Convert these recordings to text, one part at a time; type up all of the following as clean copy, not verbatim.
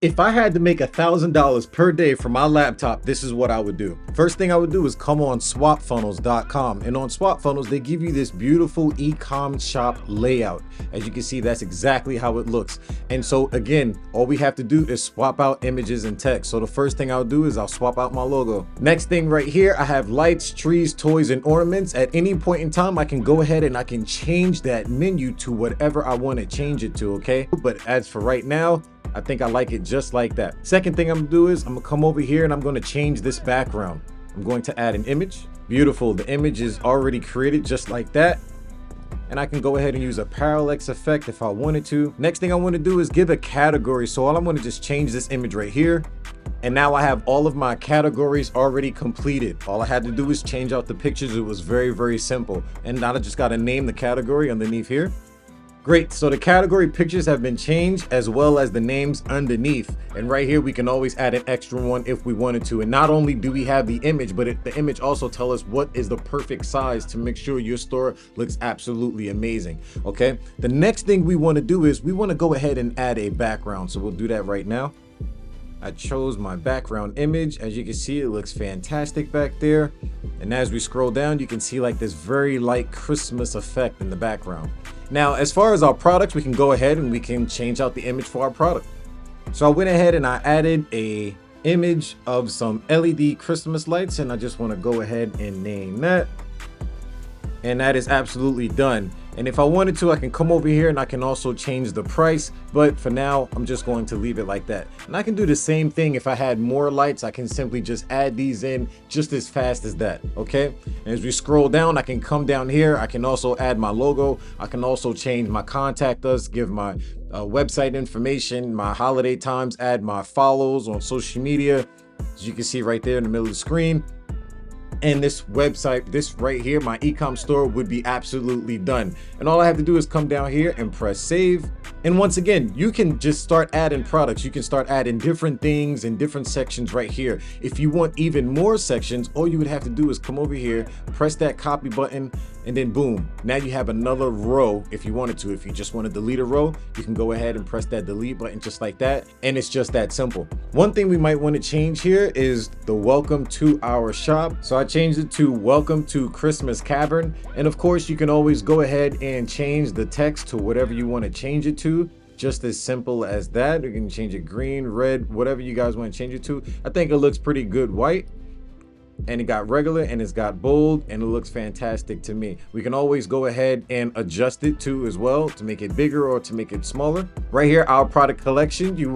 If I had to make $1,000 per day from my laptop, this is what I would do. First thing I would do is come on SWAPFUNNELS.com, and on SWAPFUNNELS, they give you this beautiful e-com shop layout. As you can see, that's exactly how it looks. And so again, all we have to do is swap out images and text. So the first thing I'll do is I'll swap out my logo. Next thing right here, I have lights, trees, toys, and ornaments. At any point in time, I can go ahead and I can change that menu to whatever I want to change it to, okay? But as for right now, I think I like it just like that. Second thing I'm gonna do is I'm gonna come over here and I'm gonna change this background. I'm going to add an image. Beautiful, the image is already created just like that. And I can go ahead and use a parallax effect if I wanted to. Next thing I wanna do is give a category. So all I'm gonna just change this image right here. And now I have all of my categories already completed. All I had to do is change out the pictures. It was very, very simple. And now I just gotta name the category underneath here. Great, so the category pictures have been changed as well as the names underneath. And right here, we can always add an extra one if we wanted to. And not only do we have the image, but the image also tells us what is the perfect size to make sure your store looks absolutely amazing, okay? The next thing we wanna do is we wanna go ahead and add a background. So we'll do that right now. I chose my background image. As you can see, it looks fantastic back there. And as we scroll down, you can see like this very light Christmas effect in the background. Now, as far as our products, we can go ahead and we can change out the image for our product. So I went ahead and I added a image of some LED Christmas lights, and I just want to go ahead and name that. And that is absolutely done. And if I wanted to, I can come over here and I can also change the price, but for now, I'm just going to leave it like that. And I can do the same thing if I had more lights. I can simply just add these in just as fast as that, okay? And as we scroll down, I can come down here. I can also add my logo. I can also change my contact us, give my website information, my holiday times, add my follows on social media. As you can see right there in the middle of the screen. And this website, this right here, my ecom store would be absolutely done. And all I have to do is come down here and press save. And once again, you can just start adding products. You can start adding different things in different sections right here. If you want even more sections, all you would have to do is come over here, press that copy button, and then boom, now you have another row if you wanted to. If you just want to delete a row, you can go ahead and press that delete button just like that. And it's just that simple. One thing we might want to change here is the welcome to our shop. So I changed it to welcome to Christmas Cavern. And of course, you can always go ahead and change the text to whatever you want to change it to. Just as simple as that. You can change it green, red, whatever you guys want to change it to. I think it looks pretty good white. And it got regular and it's got bold and it looks fantastic to me. We can always go ahead and adjust it too as well to make it bigger or to make it smaller. Right here, our product collection, you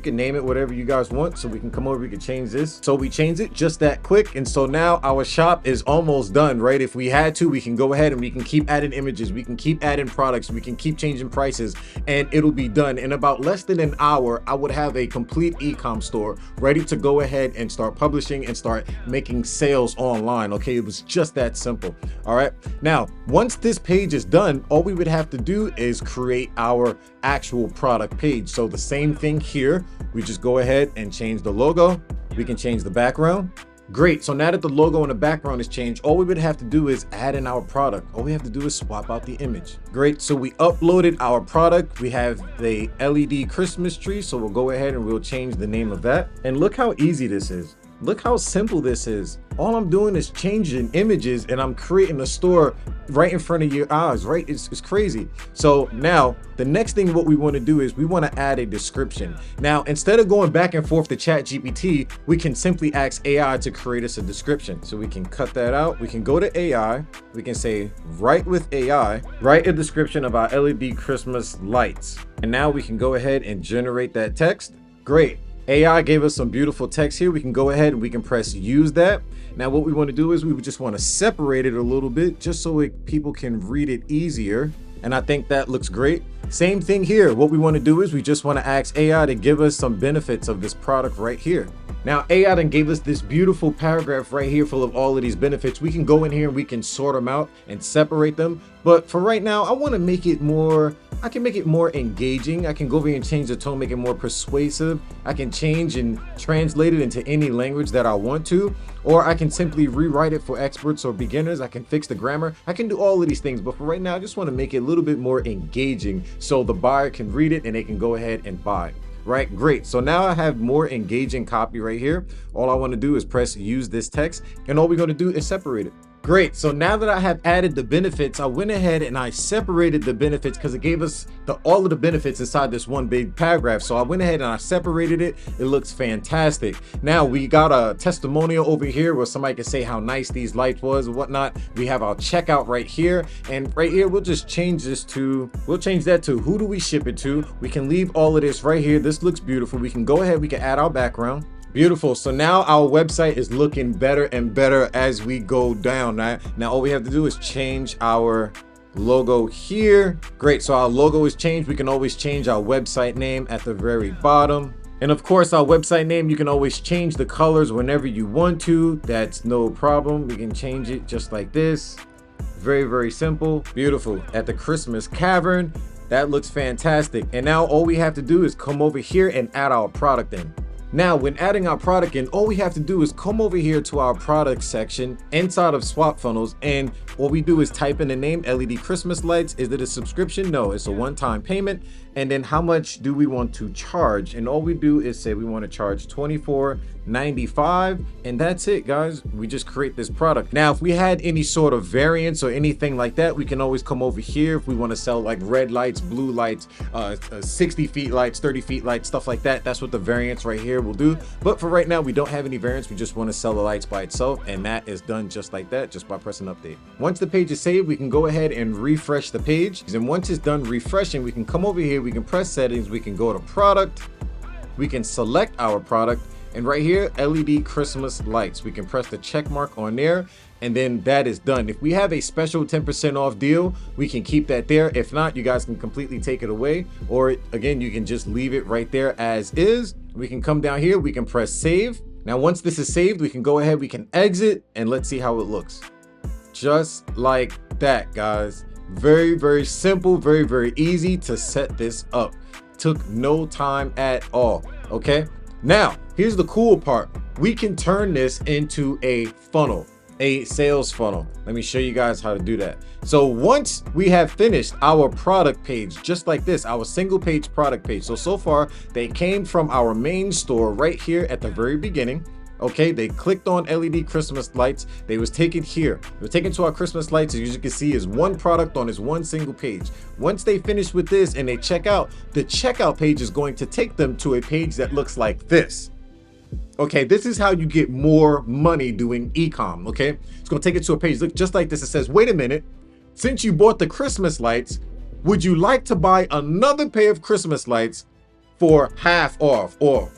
can name it whatever you guys want. So we can come over, we can change this. So we changed it just that quick. And so now our shop is almost done, right? If we had to, we can go ahead and we can keep adding images. We can keep adding products. We can keep changing prices and it'll be done. In about less than an hour, I would have a complete ecom store ready to go ahead and start publishing and start making sales online. Okay, it was just that simple. All right, now once this page is done, all we would have to do is create our actual product page. So the same thing here, we just go ahead and change the logo. We can change the background. Great, so now that the logo and the background is changed, all we would have to do is add in our product. All we have to do is swap out the image. Great, so we uploaded our product. We have the LED Christmas tree, so we'll go ahead and we'll change the name of that. And look how easy this is. Look how simple this is. All I'm doing is changing images and I'm creating a store right in front of your eyes, right? It's crazy. So now the next thing what we want to do is we want to add a description. Now, instead of going back and forth to ChatGPT, we can simply ask AI to create us a description. So we can cut that out. We can go to AI. We can say, write with AI, write a description of our LED Christmas lights. And now we can go ahead and generate that text. Great. AI gave us some beautiful text here. We can go ahead and we can press use that. Now what we want to do is we would just want to separate it a little bit just so people can read it easier. And I think that looks great. Same thing here. What we want to do is we just want to ask AI to give us some benefits of this product right here. Now AI then gave us this beautiful paragraph right here full of all of these benefits. We can go in here and we can sort them out and separate them. But for right now, I want to make it more, I can make it more engaging. I can go over here and change the tone, make it more persuasive. I can change and translate it into any language that I want to, or I can simply rewrite it for experts or beginners. I can fix the grammar. I can do all of these things. But for right now, I just want to make it a little bit more engaging so the buyer can read it and they can go ahead and buy. right? Great. So now I have more engaging copy right here. All I want to do is press use this text, and all we're going to do is separate it. Great. So now that I have added the benefits, I went ahead and I separated the benefits because it gave us all of the benefits inside this one big paragraph. So I went ahead and I separated it. It looks fantastic. Now we got a testimonial over here where somebody can say how nice these lights was and whatnot. We have our checkout right here, and right here we'll just change this to, we'll change that to who do we ship it to. We can leave all of this right here. This looks beautiful. We can go ahead, we can add our background. Beautiful. So now our website is looking better and better as we go down. Now all we have to do is change our logo here. Great. So our logo is changed. We can always change our website name at the very bottom. And of course, our website name, you can always change the colors whenever you want to. That's no problem. We can change it just like this. Very, very simple. Beautiful. At the Christmas Cavern. That looks fantastic. And now all we have to do is come over here and add our product in. Now, when adding our product in, all we have to do is come over here to our product section inside of SWAPFUNNELS, and all we do is type in the name LED Christmas lights. Is it a subscription? No, it's a one-time payment. And then how much do we want to charge? And all we do is say we want to charge $24.95, and that's it, guys. We just create this product. Now, if we had any sort of variants or anything like that, we can always come over here. If we want to sell like red lights, blue lights, 60 feet lights, 30 feet lights, stuff like that, that's what the variants right here will do. But for right now, we don't have any variants. We just want to sell the lights by itself, and that is done just like that, just by pressing update. Once the page is saved, we can go ahead and refresh the page. And once it's done refreshing, we can come over here, we can press settings, we can go to product, we can select our product, and right here, LED Christmas lights. We can press the check mark on there, and then that is done. If we have a special 10% off deal, we can keep that there. If not, you guys can completely take it away, or again, you can just leave it right there as is. We can come down here, we can press save. Now, once this is saved, we can go ahead, we can exit, and let's see how it looks. Just like that, guys. Very, very simple, very, very easy to set this up. Took no time at all, okay? Now, here's the cool part. We can turn this into a funnel, a sales funnel. Let me show you guys how to do that. So once we have finished our product page, just like this, our single page product page. So far, they came from our main store right here at the very beginning. Okay, they clicked on LED Christmas lights. They was taken here. They were taken to our Christmas lights, as you can see, is one product on this one single page. Once they finish with this and they check out, the checkout page is going to take them to a page that looks like this. Okay, this is how you get more money doing e-com, okay? It's gonna take it to a page, look just like this. It says, wait a minute, since you bought the Christmas lights, would you like to buy another pair of Christmas lights for half off, or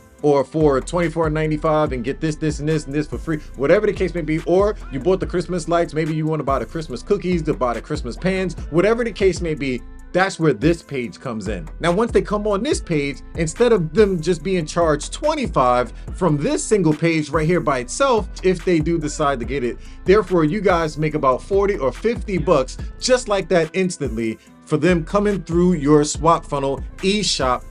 for $24.95 and get this, and this for free, whatever the case may be. Or you bought the Christmas lights, maybe you want to buy the Christmas cookies, to buy the Christmas pans, whatever the case may be. That's where this page comes in. Now, once they come on this page, instead of them just being charged $25 from this single page right here by itself, if they do decide to get it, therefore you guys make about 40 or 50 bucks just like that instantly for them coming through your SWAPFUNNEL eShop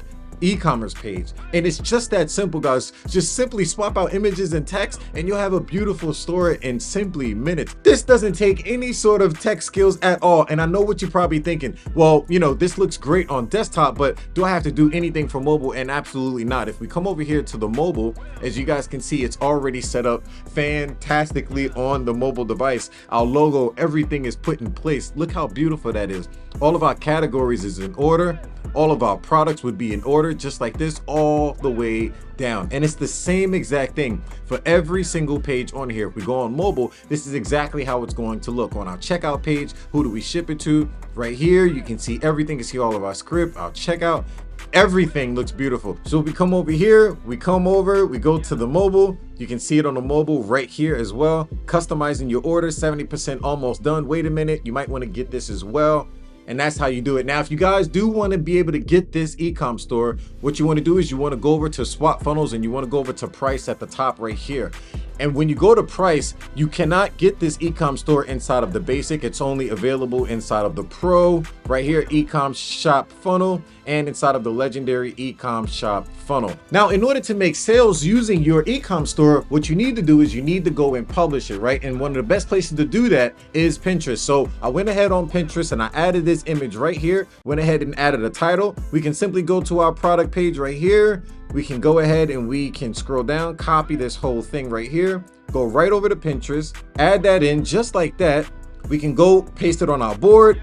e-commerce page. And it's just that simple, guys. Just simply swap out images and text and you'll have a beautiful store in simply minutes. This doesn't take any sort of tech skills at all. And I know what you're probably thinking, well, you know, this looks great on desktop, but do I have to do anything for mobile? And absolutely not. If we come over here to the mobile, as you guys can see, it's already set up fantastically on the mobile device. Our logo, everything is put in place. Look how beautiful that is. All of our categories is in order. All of our products would be in order, just like this, all the way down. And it's the same exact thing for every single page on here. If we go on mobile, this is exactly how it's going to look. On our checkout page, who do we ship it to? Right here, you can see everything. You see all of our script, our checkout. Everything looks beautiful. So if we come over here, we go to the mobile. You can see it on the mobile right here as well. Customizing your order, 70% almost done. Wait a minute, you might want to get this as well. And that's how you do it. Now, if you guys do want to be able to get this e-com store, what you want to do is you want to go over to SWAPFUNNELS and you want to go over to price at the top right here. And when you go to price, you cannot get this ecom store inside of the basic. It's only available inside of the pro, right here, ecom shop funnel, and inside of the legendary ecom shop funnel. Now, in order to make sales using your ecom store, what you need to do is you need to go and publish it, right? And one of the best places to do that is Pinterest. So I went ahead on Pinterest and I added this image right here, went ahead and added a title. We can simply go to our product page right here. We can go ahead and we can scroll down, copy this whole thing right here, go right over to Pinterest, add that in just like that. We can go paste it on our board,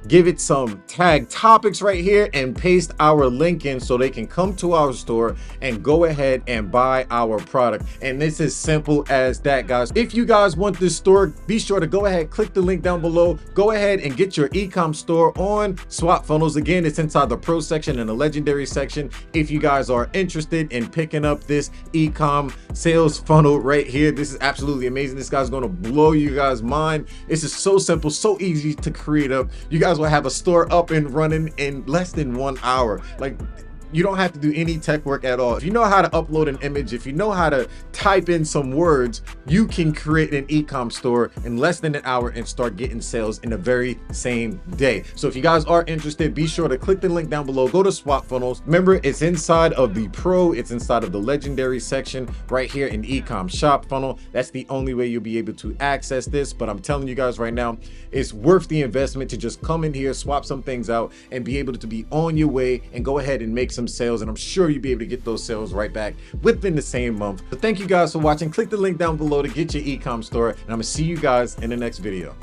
give it some tag topics right here, and paste our link in so they can come to our store and go ahead and buy our product. And this is simple as that, guys. If you guys want this store, be sure to go ahead, click the link down below, go ahead and get your ecom store on SWAPFUNNELS. Again, it's inside the pro section and the legendary section. If you guys are interested in picking up this ecom sales funnel right here, this is absolutely amazing. This guy's gonna blow you guys' mind. This is so simple, so easy to create up. You guys will have a store up and running in less than 1 hour. Like, you don't have to do any tech work at all. If you know how to upload an image, if you know how to type in some words, you can create an ecom store in less than an hour and start getting sales in the very same day. So if you guys are interested, be sure to click the link down below, go to SWAPFUNNELS. Remember, it's inside of the pro, it's inside of the legendary section right here in ecom shop funnel. That's the only way you'll be able to access this. But I'm telling you guys right now, it's worth the investment to just come in here, swap some things out, and be able to be on your way and go ahead and make some sales. And I'm sure you'll be able to get those sales right back within the same month. So thank you guys for watching. Click the link down below to get your ecom store, and I'm gonna see you guys in the next video.